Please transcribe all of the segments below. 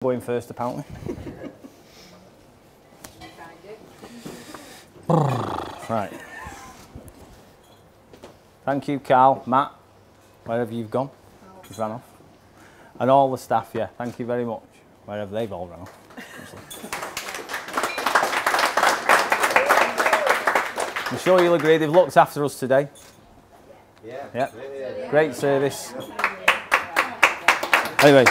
Going first, apparently. Right. Thank you, Carl, Matt, wherever you've gone. You've ran off. And all the staff, yeah, thank you very much, wherever they've all run off. I'm sure you'll agree they've looked after us today. Yeah. Great service. Anyway.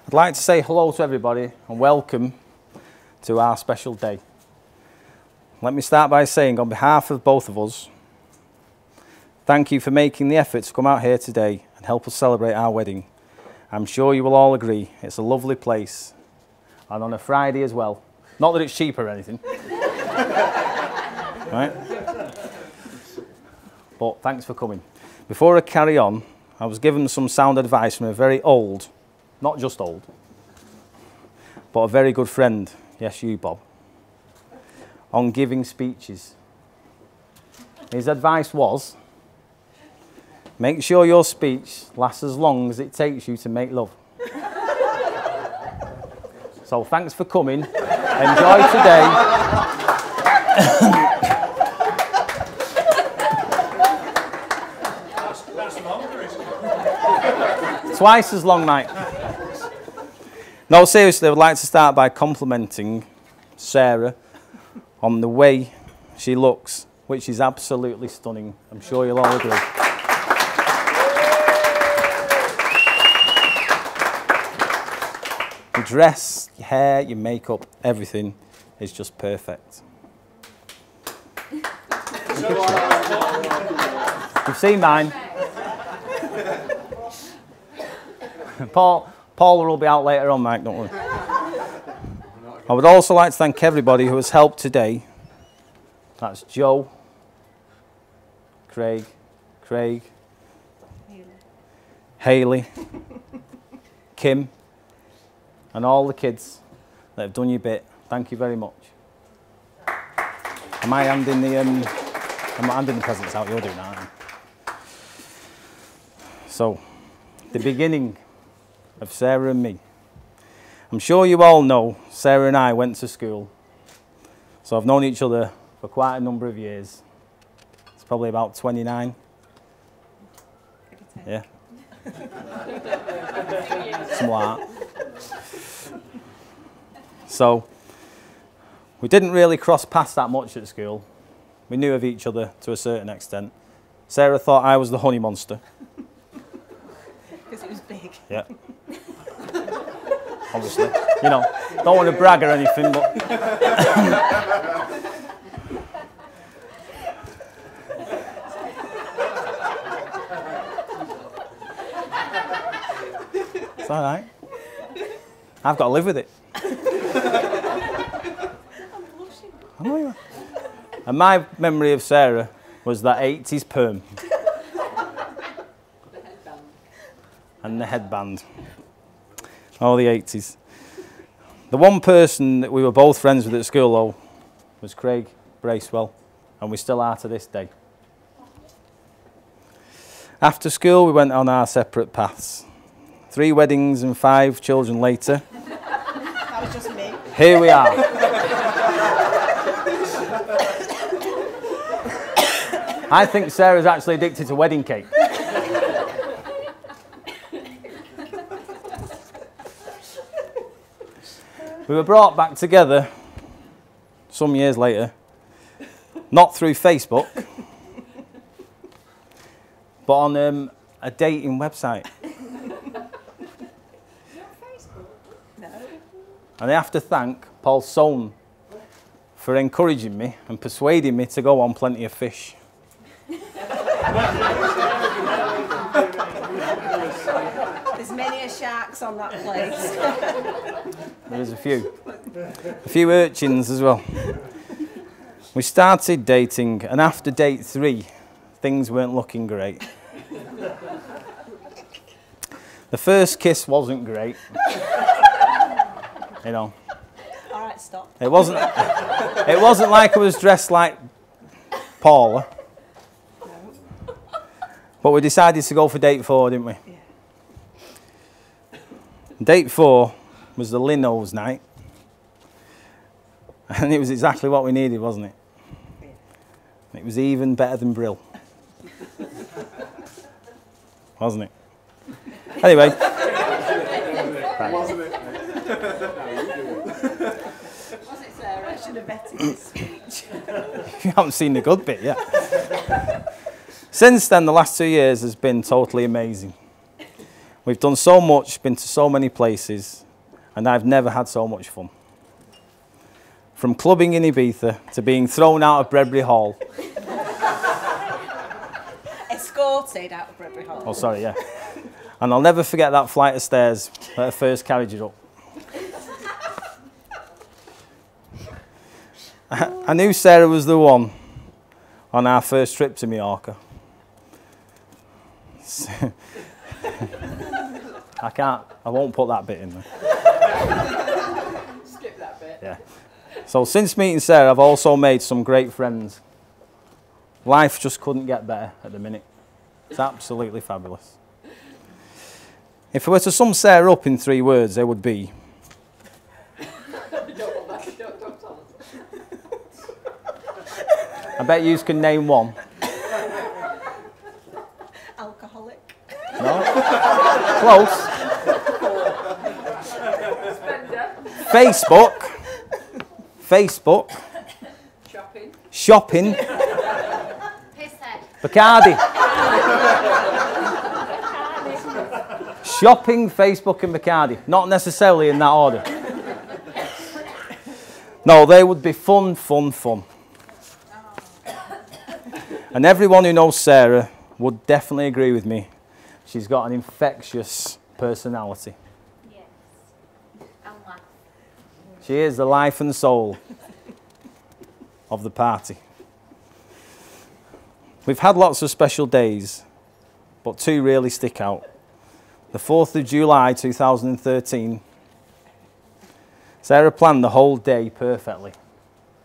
I'd like to say hello to everybody and welcome to our special day. Let me start by saying, on behalf of both of us, thank you for making the effort to come out here today and help us celebrate our wedding. I'm sure you will all agree it's a lovely place, and on a Friday as well. Not that it's cheap or anything. Right? But thanks for coming. Before I carry on, I was given some sound advice from a very old, not just old, but a very good friend, yes you Bob, on giving speeches. His advice was, make sure your speech lasts as long as it takes you to make love. So thanks for coming, enjoy today. Twice as long, mate. No, seriously, I would like to start by complimenting Sarah on the way she looks, which is absolutely stunning. I'm sure you'll all agree. Your dress, your hair, your makeup, everything is just perfect. You've seen mine. Paul will be out later on, Mike, don't worry. I would also like to thank everybody who has helped today. That's Joe, Craig, Hayley, Kim, and all the kids that have done your bit. Thank you very much. Am I handing the I'm not handing the presents out, you're doing that, aren't you? So, the beginning of Sarah and me. I'm sure you all know Sarah and I went to school, so I've known each other for quite a number of years. It's probably about 29. Yeah. Something like that. So, we didn't really cross paths that much at school. We knew of each other to a certain extent. Sarah thought I was the honey monster. Because it was big. Yeah. Obviously. You know, don't want to brag or anything, but... It's all right. I've got to live with it. I'm blushing. I know you are. And my memory of Sarah was that 80s perm. And the headband. Oh, the 80s. The one person that we were both friends with at school, though, was Craig Bracewell, and we still are to this day. After school, we went on our separate paths. 3 weddings and 5 children later. That was just me. Here we are. I think Sarah's actually addicted to wedding cake. We were brought back together some years later, not through Facebook, but on a dating website. No. And I have to thank Paul Sohn for encouraging me and persuading me to go on Plenty of Fish. There's many a sharks on that place. There's a few urchins as well. We started dating, and after date 3, things weren't looking great. The first kiss wasn't great. You know. All right, stop. It wasn't like I was dressed like Paula. No. But we decided to go for date 4, didn't we? Yeah. Day before was the Linos night. And it was exactly what we needed, wasn't it? It was even better than Brill. Wasn't it? Anyway. Right. Wasn't it, Sarah? I should have vetted this speech. You haven't seen the good bit yet. Since then, the last 2 years has been totally amazing. We've done so much, been to so many places, and I've never had so much fun. From clubbing in Ibiza to being thrown out of Bredbury Hall. Escorted out of Bredbury Hall. Oh, sorry, yeah. And I'll never forget that flight of stairs that I first carried you up. I knew Sarah was the one on our first trip to Mallorca. I won't put that bit in there. Skip that bit. Yeah. So since meeting Sarah, I've also made some great friends. Life just couldn't get better at the minute. It's absolutely fabulous. If I were to sum Sarah up in 3 words, they would be... I bet you can name one. Alcoholic. No? Close. Facebook. Shopping. Bacardi. Shopping, Facebook and Bacardi. Not necessarily in that order. No, they would be fun. And everyone who knows Sarah would definitely agree with me. She's got an infectious personality. Yes. And laugh. She is the life and soul of the party. We've had lots of special days, but 2 really stick out. The 4th of July 2013. Sarah planned the whole day perfectly,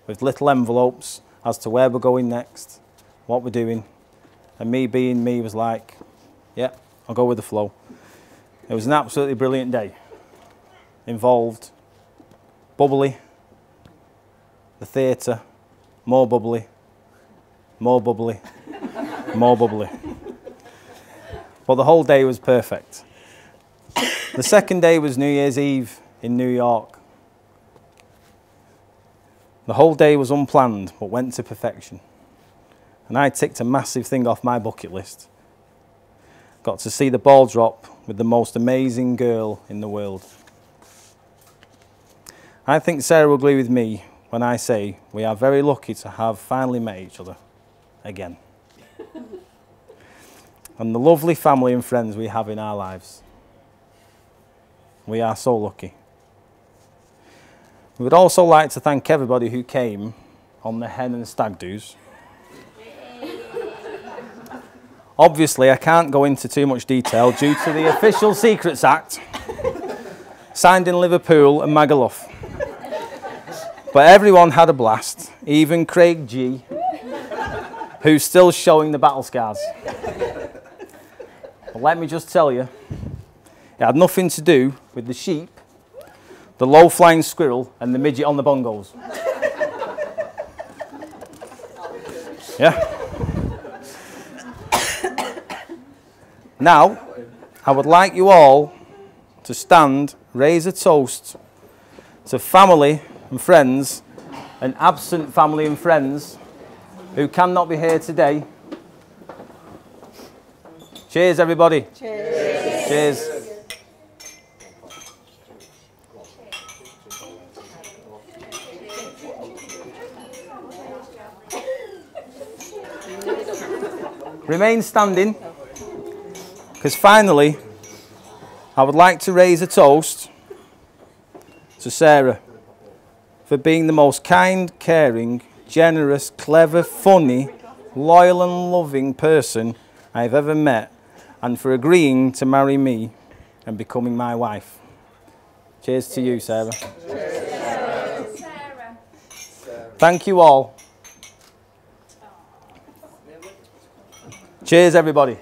with little envelopes as to where we're going next, what we're doing, and me being me was like, yeah, I'll go with the flow. It was an absolutely brilliant day. Involved bubbly, the theatre, more bubbly, more bubbly, more bubbly. But the whole day was perfect. The second day was New Year's Eve in New York. The whole day was unplanned, but went to perfection. And I ticked a massive thing off my bucket list. Got to see the ball drop with the most amazing girl in the world. I think Sarah will agree with me when I say we are very lucky to have finally met each other again. And the lovely family and friends we have in our lives. We are so lucky. We would also like to thank everybody who came on the hen and stag do's. Obviously, I can't go into too much detail due to the Official Secrets Act, signed in Liverpool and Magaluf. But everyone had a blast, even Craig G, who's still showing the battle scars. But let me just tell you, it had nothing to do with the sheep, the low-flying squirrel, and the midget on the bongos. Yeah. Now, I would like you all to stand, raise a toast to family and friends, and absent family and friends who cannot be here today. Cheers, everybody. Cheers. Cheers. Remain standing, because finally, I would like to raise a toast to Sarah for being the most kind, caring, generous, clever, funny, loyal and loving person I've ever met, and for agreeing to marry me and becoming my wife. Cheers to you, Sarah. Cheers. Sarah. Thank you all. Cheers, everybody.